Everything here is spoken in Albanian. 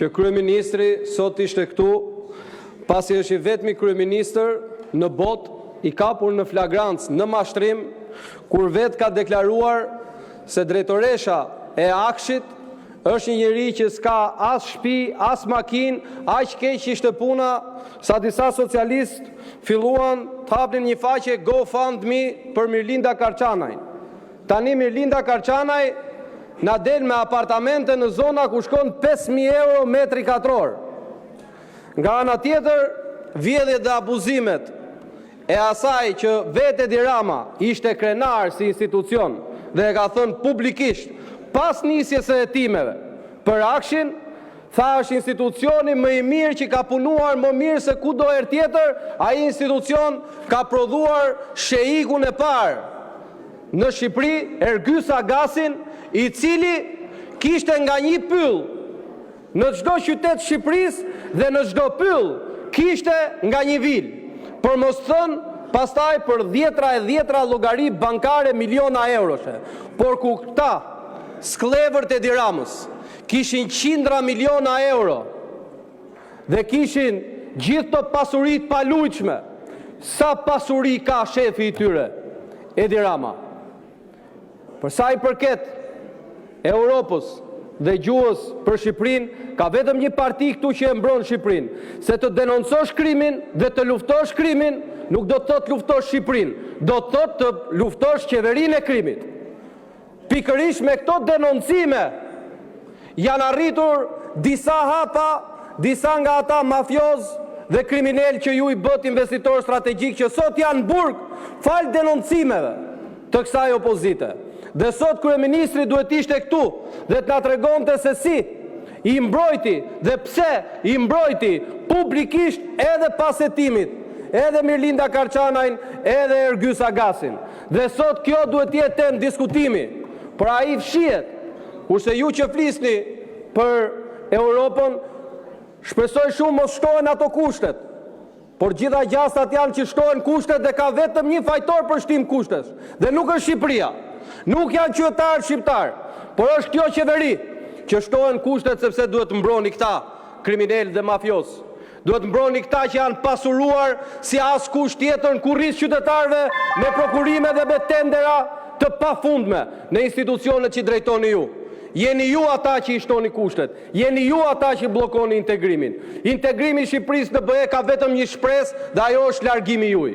që kryeministri sot ishte këtu, pasi është i vetmi kryeministër në botë i kapur në flagrancë në mashtrim, kur vetë ka deklaruar se drejtoresha e Akshit është një njeri që s'ka as shtëpi, as makinë, aq keq ishte puna sa disa socialistë filluan të hapnin një faqe GoFundMe për Mirlinda Karçanaj. Tani Mirlinda Karçanaj na del me apartamente në zona ku shkon 5.000 euro metri katror. Nga ana tjetër, vjedhjet dhe abuzimet e asaj që vetë Edi Rama ishte krenar si institucion dhe e ka thënë publikisht pas nisjes së hetimeve për Akshin, tha është institucioni më i mirë që ka punuar më mirë se kudo herë tjetër, ai institucion ka prodhuar sheikun e parë në Shqipëri, Ergys Agasin, i cili kishte nga një pyll në çdo qytet Shqipërisë dhe në çdo pyll kishte nga një vil. Për mos thënë pastaj për dhjetra llogari bankare miliona euroshe. Por ku këta sklevërt e Edi Ramës kishin qindra miliona euro dhe kishin gjithë të pasurit palujqme, sa pasuri ka shefi i tyre, Edi Rama? Për sa i përket Europës dhe gjuhës për Shqipërinë, ka vetëm një parti këtu që e mbron Shqipërinë. Se të denoncosh krimin dhe të luftosh krimin, nuk do të thotë luftosh Shqipërinë, do të thotë të luftosh qeverinë e krimit. Pikërisht me këto denoncime janë arritur disa hapa, disa nga ata mafioz dhe kriminal që ju i bët investitor strategjik që sot janë burg fal denoncimeve të kësaj opozite. Dhe sot kryeministri duhet ishte këtu dhe të na tregonte se si i mbrojti dhe pse i mbrojti publikisht edhe pas hetimit, edhe Mirlinda Karçanajn, edhe Ergys Agasin. Dhe sot kjo duhet jetë temë diskutimi, por ai fshihet. Kurse ju që flisni për Europën, shpresoj shumë mos shtohen ato kushtet. Por gjitha gjastat janë që shtohen kushtet dhe ka vetëm një fajtor për shtim kushtes. Dhe nuk është Shqipëria. Nuk janë qytetarë shqiptar, por është kjo qeveri që shtohen kushtet sepse duhet mbroni këta kriminal dhe mafios. Duhet mbroni këta që janë pasuruar si askush tjetër në kurriz qytetarëve me prokurime dhe me tendera të pafundme në institucionet që drejtoni ju. Jeni ju ata që i shtoni kushtet, jeni ju ata që bllokoni integrimin. Integrimi i Shqipërisë në BE ka vetëm një shpresë dhe ajo është largimi juaj.